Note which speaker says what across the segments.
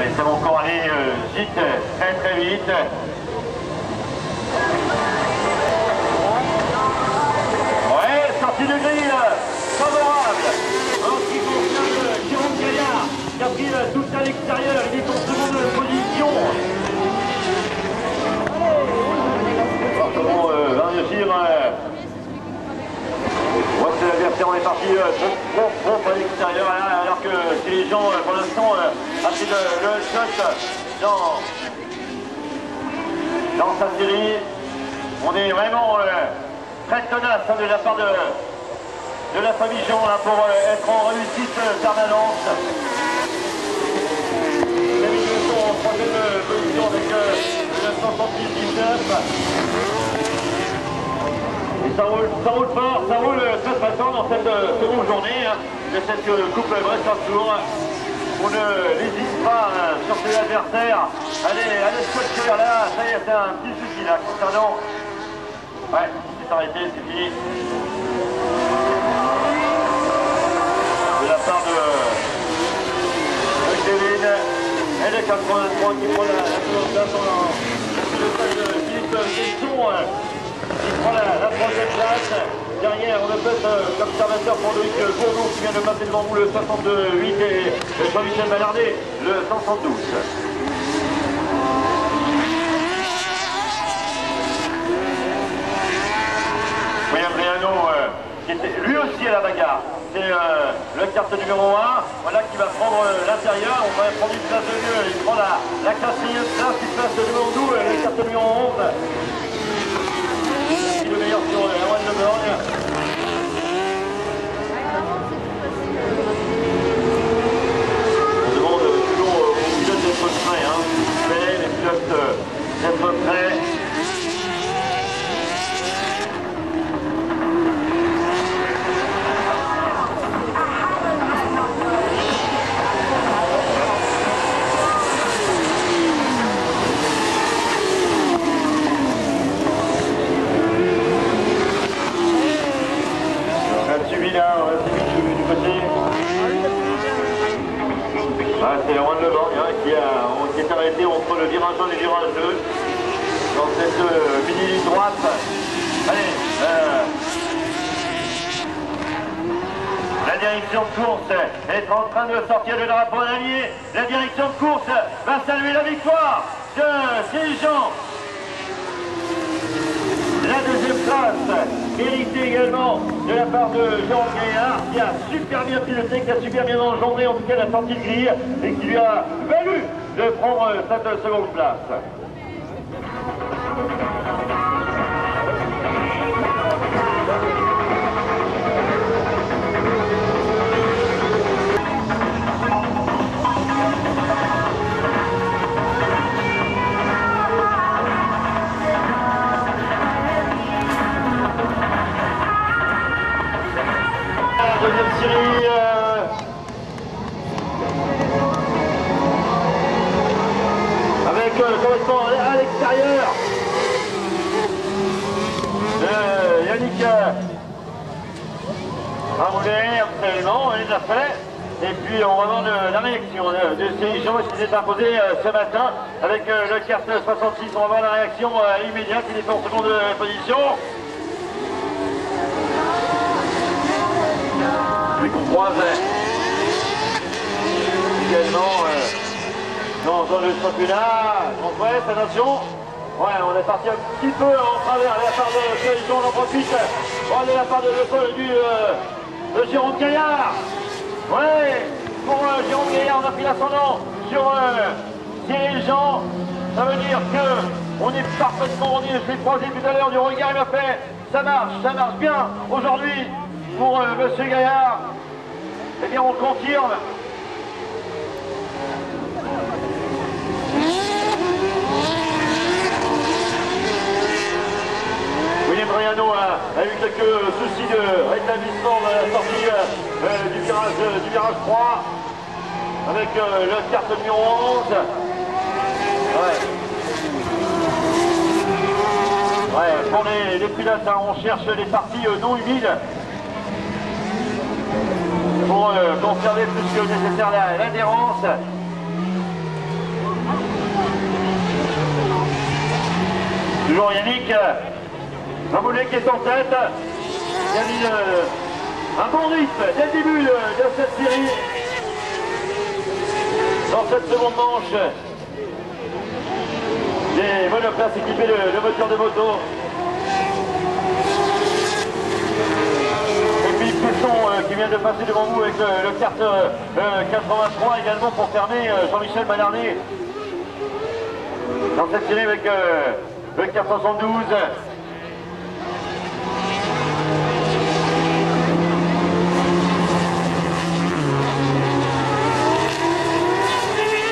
Speaker 1: Allez, ça va encore aller vite, très très vite. Ouais, sortie de grille favorable. En ce qui concerne Jérôme Gaillard, qui a pris tout à l'extérieur, il est en seconde position. Comment va réussir ouais, c'est l'adversaire, on est parti trop à l'extérieur, alors que si les gens, pour l'instant, a pris le shot dans sa série, on est vraiment très tenace de la part de la famille Jean là, pour être en réussite permanente. Les milieux sont en troisième position avec le 919. Et ça roule fort, ça roule très très fort dans cette seconde journée de cette coupe Brest-Tour. On n'hésite pas sur ses adversaires. Allez scotcher là, ça y est, c'est un petit souci là concernant. Ouais, c'est arrêté, c'est fini. De la part de Kevin. Et le 83 qui prend la seconde place en pilotage de Philippe Tesson. Il prend la troisième place. Derrière, on a peut-être l'observateur pour Loïc Bourdon qui vient de passer devant vous le 68 et Jean-Michel Mallardet le 172. William Briano qui était lui aussi à la bagarre. C'est le carte numéro 1, voilà, qui va prendre l'intérieur. On va prendre une place de mieux. Il prend la quatrième place, une place de numéro 12, le carte numéro 11. Le meilleur sur Erwan Le Borgne. On demande toujours aux pilotes d'être prêts. Les pilotes d'être prêts. C'est Erwan Le Borgne qui est arrêté entre le virage 1 et le virage 2 dans cette mini-ligne droite. Allez, la direction de course est en train de sortir le drapeau en allié. La direction de course va saluer la victoire de Jean. La deuxième place, méritée également de la part de Jean Gaillard, qui a super bien piloté, qui a super bien engendré en tout cas la sortie de grille et qui lui a valu de prendre cette seconde place. Deuxième série avec correspond à l'extérieur Yannick Ramoulet, absolument, il l'a fait. Et puis on va voir la réaction de ces gens qui s'est imposé ce matin avec le carte 66. On va voir la réaction immédiate, il est en seconde position. Qu'on croise également dans le championnat. On presse, attention. Ouais, on est parti un petit peu en travers de la part de Jean, on en profite. On est de la part de Jérôme Gaillard. Ouais, pour Jérôme Gaillard, on a pris l'ascendant sur Cyril Jean. Ça veut dire qu'on est parfaitement rendu. Je l'ai croisé tout à l'heure du regard, il m'a fait ça marche bien aujourd'hui. Pour Monsieur Gaillard, eh bien on confirme. William Briano a eu quelques soucis de rétablissement de la sortie du virage 3 avec le carte numéro 11. Ouais, pour les pilotes, on cherche les parties non humides. Pour conserver plus que nécessaire l'adhérence. Toujours Yannick Ramoulet qui est en tête. Il a mis un bon rythme dès le début de cette série. Dans cette seconde manche, des monoplaces équipées de moteurs de moto. Et puis Pesson qui vient de passer devant vous avec le kart 83 également pour fermer Jean-Michel Malarney. Dans cette série avec le kart 72.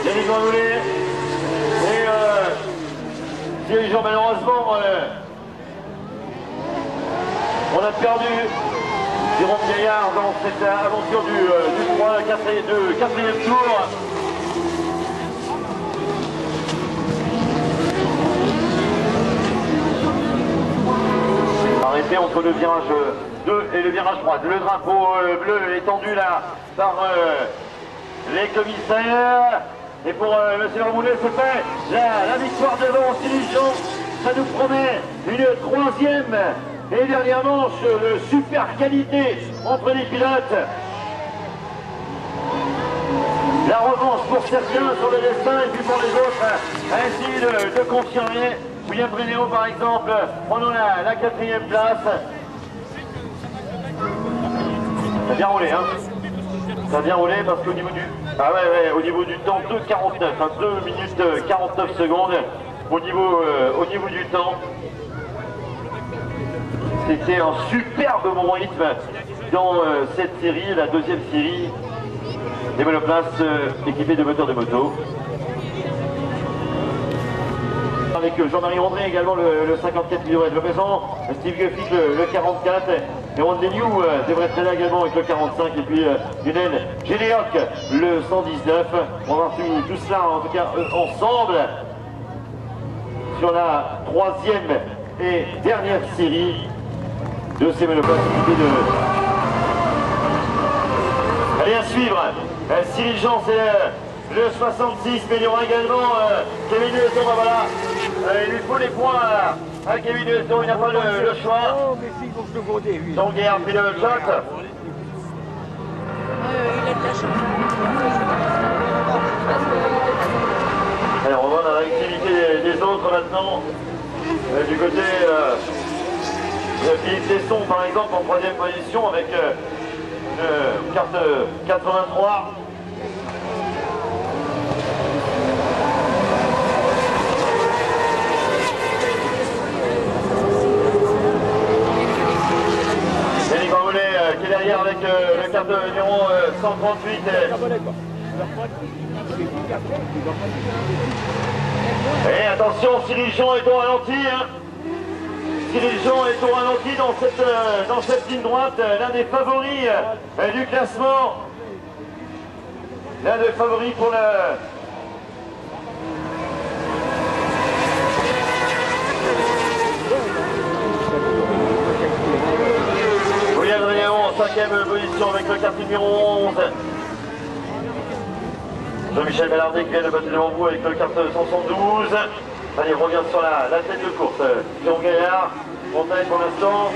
Speaker 1: Et dirigeant, malheureusement, on a perdu Jérôme Gaillard dans cette aventure du 4e tour. Arrêté entre le virage 2 et le virage 3. Le drapeau bleu est tendu là par les commissaires. Et pour M. Ramoulet, c'est fait la victoire devant Siligeon. Ça nous promet une 3e et dernière manche de super qualité entre les pilotes. La revanche pour certains sur le destin et puis pour les autres à essayer de confirmer. William Brénéo par exemple prenant la 4e place. Ça a bien roulé, hein. Ça a bien roulé parce qu'au niveau du... Ah ouais, au niveau du temps, 2,49, hein, 2 minutes 49 secondes au niveau du temps. C'était un superbe bon rythme dans cette série, la 2e série des monoplaces équipées de moteurs de moto. Avec Jean-Marie André également le 54 km le présent, Steve Guffick le 44 et Ron Deniou devrait être là également avec le 45 et puis Yunen Généoc le 119. On va voir tout cela en tout cas ensemble sur la 3e et dernière série de ces monoplaces équipées de... Allez à suivre, Cyril Jean c'est le 66, mais il y aura également Kevin Deson, voilà. Il lui faut les points à Kevin Deson, il n'a pas le choix. Donc il a pris le shot.
Speaker 2: Il a de la chance.
Speaker 1: Alors on va dans la réactivité des autres maintenant. Du côté de Philippe Tesson par exemple en 3e position avec carte 83. Qui est derrière avec le carte numéro 138. Et attention, Cyril Jean est au ralenti. Hein. Cyril Jean est au ralenti dans cette ligne droite, l'un des favoris du classement. L'un des favoris pour le... William Brénéo en 5e position avec le carte numéro 11. Jean-Michel Malarney qui vient de passer devant vous avec le carte 172. Allez, on revient sur la tête de course. Jean Gaillard, en tête pour l'instant.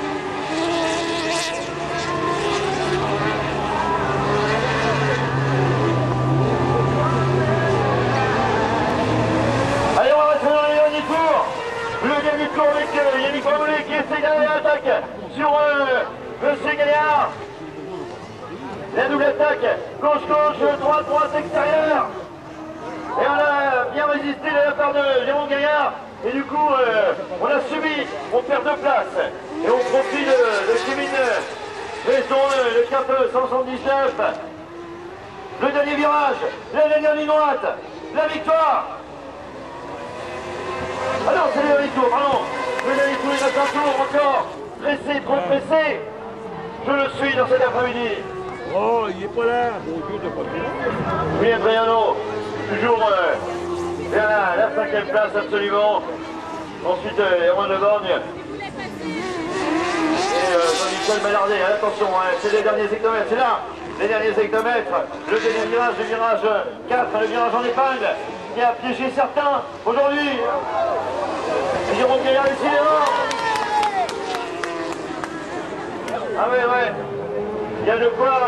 Speaker 1: Allez, on va rester dans les derniers tours. Le dernier tour avec Yannick Ramoulet qui essaie d'aller à l'attaque sur Monsieur Gaillard. La double attaque, gauche-gauche, droite-droite, extérieure. Et on a bien résisté de la part de Jérôme Gaillard. Et du coup, on a subi, on perd 2 places. Et on profite de Kevin Besson, le cap 179. Le dernier virage, la dernière ligne droite, la victoire. Ah non, c'est le dernier tour, pardon. Le dernier tour, il reste un tour encore. Pressé, trop pressé. Je le suis dans cet après-midi.
Speaker 3: Oh, il est pas là.
Speaker 1: Oui, Adriano, toujours vers la 5e place, absolument. Ensuite, Erwan Le Borgne. Et Jean-Michel Malarney, attention, c'est les derniers hectomètres, c'est là, les derniers hectomètres. Le dernier virage, le virage 4, le virage en épingle, qui a piégé certains aujourd'hui. Jérôme Gaillard, décidément. Ah ouais. Il y a de quoi,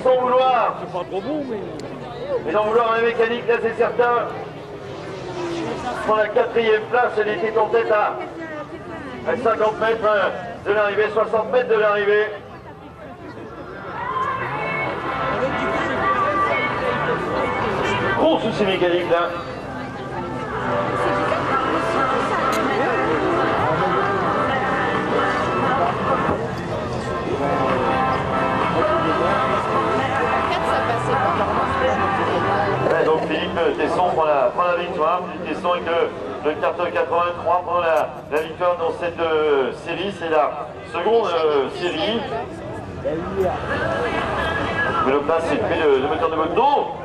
Speaker 1: sans vouloir.
Speaker 3: C'est pas trop bon, mais...
Speaker 1: Mais sans vouloir la mécanique, là c'est certain. Pour la 4e place, elle était en tête à 50 mètres de l'arrivée, 60 mètres de l'arrivée. Gros souci mécanique là. Ouais, donc Philippe Tesson prend la victoire. Philippe Tesson avec le carton 83 prend la victoire dans cette série. C'est la seconde série. Mais le place c'est fait le moteur de moto.